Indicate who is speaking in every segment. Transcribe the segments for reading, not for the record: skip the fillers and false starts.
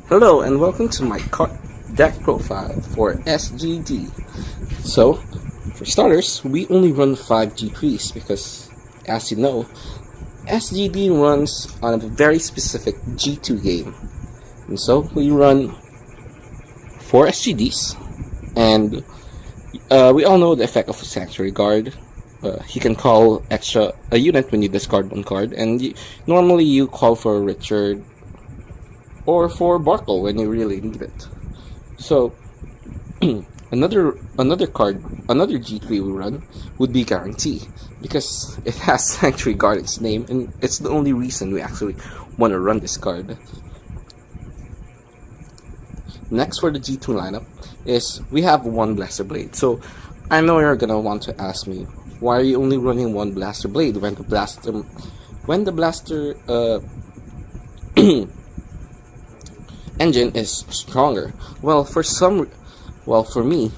Speaker 1: Hello and welcome to my deck profile for SGD. So, for starters, we only run 5 G3s because, as you know, SGD runs on a very specific G2 game. And so, we run 4 SGDs, and we all know the effect of Sanctuary Guard. He can call a unit when you discard one card, and normally you call for Richard or for Barkle when you really need it. So another G3 we run would be Guarantee, because it has Sanctuary Guard in its name, and it's the only reason we actually want to run this card. Next for the G2 lineup is we have one Blaster Blade. So I know you're gonna want to ask me, why are you only running one Blaster Blade when the blaster engine is stronger? Well, for me,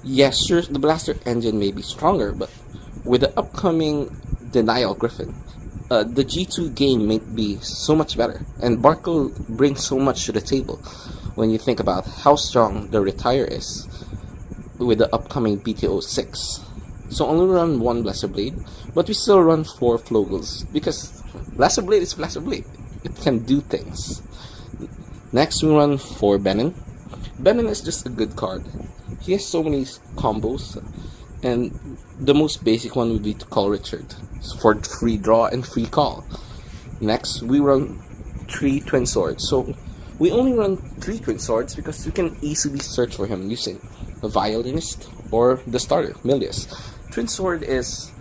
Speaker 1: yes, sure, the blaster engine may be stronger, but with the upcoming Denial Griffin, the G2 game may be so much better, and Barkle brings so much to the table when you think about how strong the Retire is with the upcoming BTO 6. So only run one Blaster Blade, but we still run 4 Flogels, because Blaster Blade is Blaster Blade. It can do things. Next, we run 4 Benin. Benin is just a good card. He has so many combos, and the most basic one would be to call Richard for free draw and free call. Next, we run 3 Twin Swords. So we only run 3 Twin Swords because you can easily search for him using the Violinist or the starter, Milius. Twin Sword is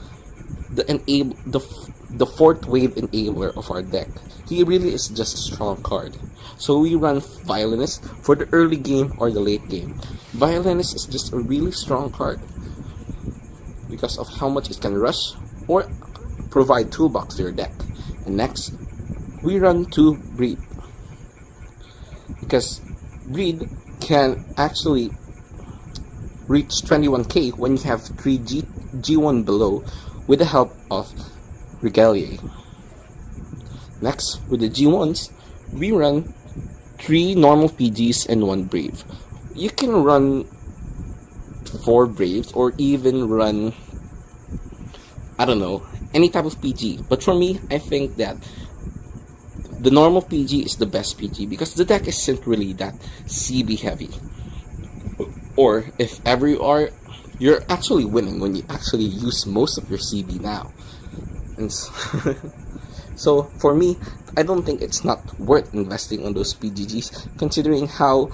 Speaker 1: the 4th wave enabler of our deck. He really is just a strong card. So we run Violinist for the early game or the late game. Violinist is just a really strong card because of how much it can rush or provide toolbox to your deck. And next, we run 2 Breed, because Breed can actually reach 21k when you have 3 G1 below with the help of Regalier. Next, with the G1s, we run 3 normal PGs and 1 Brave. You can run 4 Braves or even run, I don't know, any type of PG. But for me, I think that the normal PG is the best PG because the deck isn't really that CB heavy. Or if ever you're actually winning when you actually use most of your CB now. And so for me, I don't think it's not worth investing on those PGGs, considering how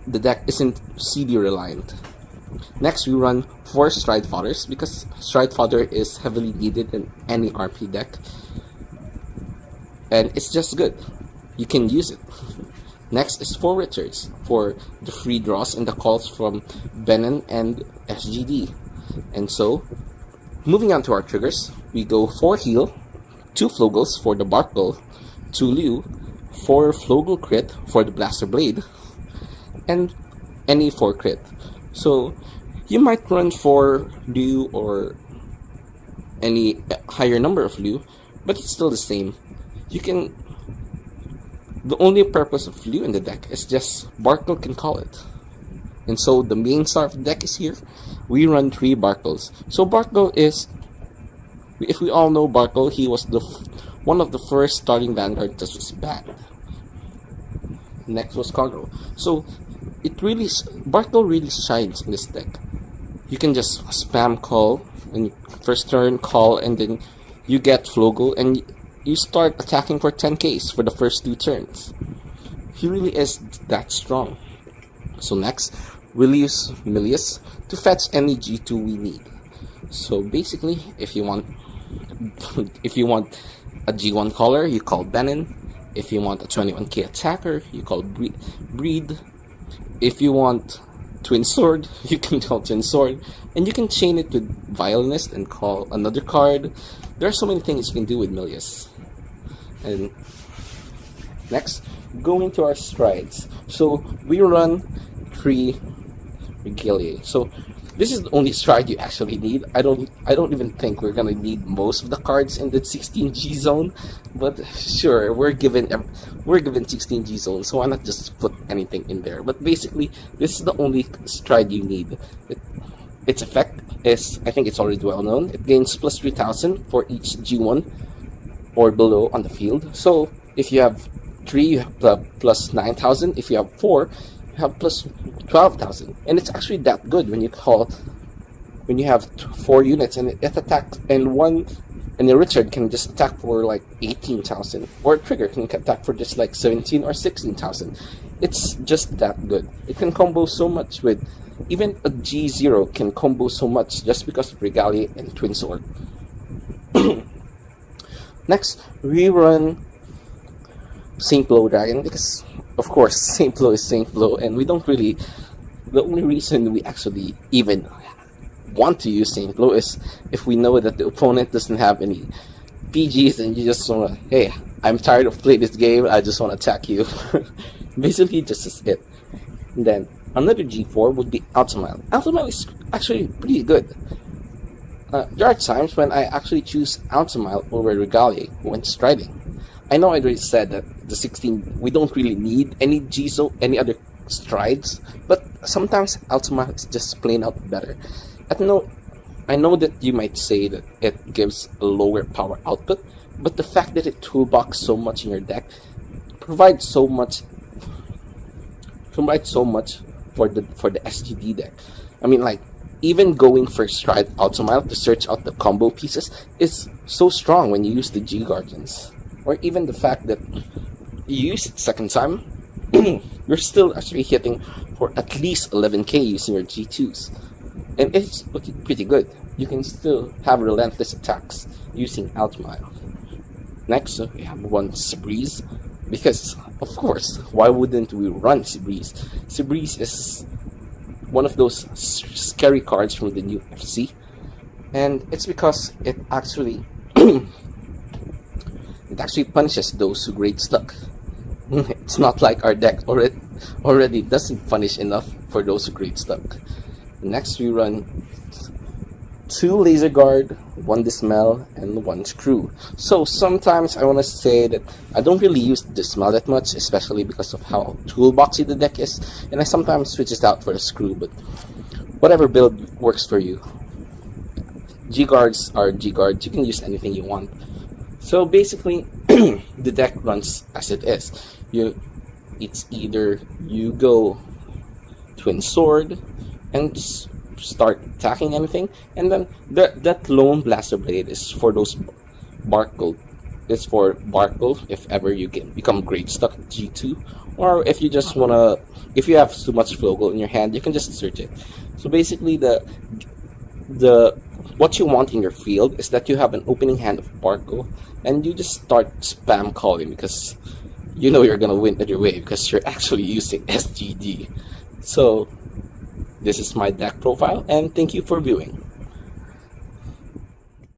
Speaker 1: the deck isn't CB reliant. Next, we run 4 Stride Fodders because Stride Fodder is heavily needed in any RP deck, and it's just good. You can use it. Next is 4 Richards for the free draws and the calls from Benin and SGD. And so, moving on to our triggers, we go 4 Heal, 2 Flogels for the Barkle, 2 Liu, 4 Flogel Crit for the Blaster Blade, and any 4 Crit. So, you might run 4 Liu or any higher number of Liu, but it's still the same. The only purpose of Liu in the deck is just Barkle can call it. And so the main star of the deck is here. We run 3 Barkles. So Barkle is, if we all know Barkle, he was one of the first starting Vanguard that was banned. Next was Cargo. So Barkle really shines in this deck. You can just spam call, and first turn call, and then you get Flogel, and you start attacking for 10Ks for the first 2 turns. He really is that strong. So next, we'll use Milius to fetch any G2 we need. So basically, if you want a G1 caller, you call Benin. If you want a 21k attacker, you call Breed. If you want Twin Sword, you can call Twin Sword, and you can chain it with Violinist and call another card. There are so many things you can do with Milius. And next, going to our strides. So we run 3 Regalier. So this is the only stride you actually need. I don't even think we're gonna need most of the cards in the 16G zone, but sure, we're given 16G zone, so why not just put anything in there? But basically, this is the only stride you need. Its effect is, I think it's already well known. It gains plus 3,000 for each G1 or below on the field. So if you have 3, you have plus 9,000. If you have 4, you have plus 12,000. And it's actually that good when you have 4 units and it attacks, and the Richard can just attack for like 18,000, or a Trigger can attack for just like 17 or 16,000. It's just that good. It can combo so much with, even a G0 can combo so much just because of Regalia and Twin Sword. Next, we run St. Blow Dragon because, of course, St. Blow is St. Blow, and we don't really. The only reason we actually even want to use St. Blow is if we know that the opponent doesn't have any PGs and you just wanna, hey, I'm tired of playing this game, I just wanna attack you. Basically, just is it. And then another G4 would be Altamile. Altamile is actually pretty good. There are times when I actually choose Altamile over Regalia when striding. I know I already said that the 16, we don't really need any any other strides, but sometimes Altamile is just plain out better. I know that you might say that it gives a lower power output, but the fact that it toolbox so much in your deck provides so much for the SGD deck. I mean, like, even going for stride Altamile to search out the combo pieces is so strong when you use the G Guardians. Or even the fact that you use it second time, you're still actually hitting for at least 11k using your G2s. And it's pretty good. You can still have relentless attacks using Altamile. Next, we have one Seabreeze. Because, of course, why wouldn't we run Seabreeze? Seabreeze is one of those scary cards from the new FC, and it's because it actually punishes those who grade stuck. It's not like our deck already doesn't punish enough for those who grade stuck. Next, we run 2 Laser Guard, 1 Dismel, and 1 Screw. So sometimes I want to say that I don't really use Dismel that much, especially because of how toolboxy the deck is, and I sometimes switch it out for the Screw, but whatever build works for you. G-Guards are G-Guards, you can use anything you want. So basically, the deck runs as it is. It's either you go Twin Sword and start attacking anything, and then that Lone Blaster Blade is for those Bark Gold. It's for Bark Gold if ever you become grade stuck at G2, or if you just if you have too much Flow Gold in your hand, you can just search it. So basically, what you want in your field is that you have an opening hand of Bark Gold, and you just start spam calling because you know you're gonna win either way because you're actually using SGD. So this is my deck profile, and thank you for viewing.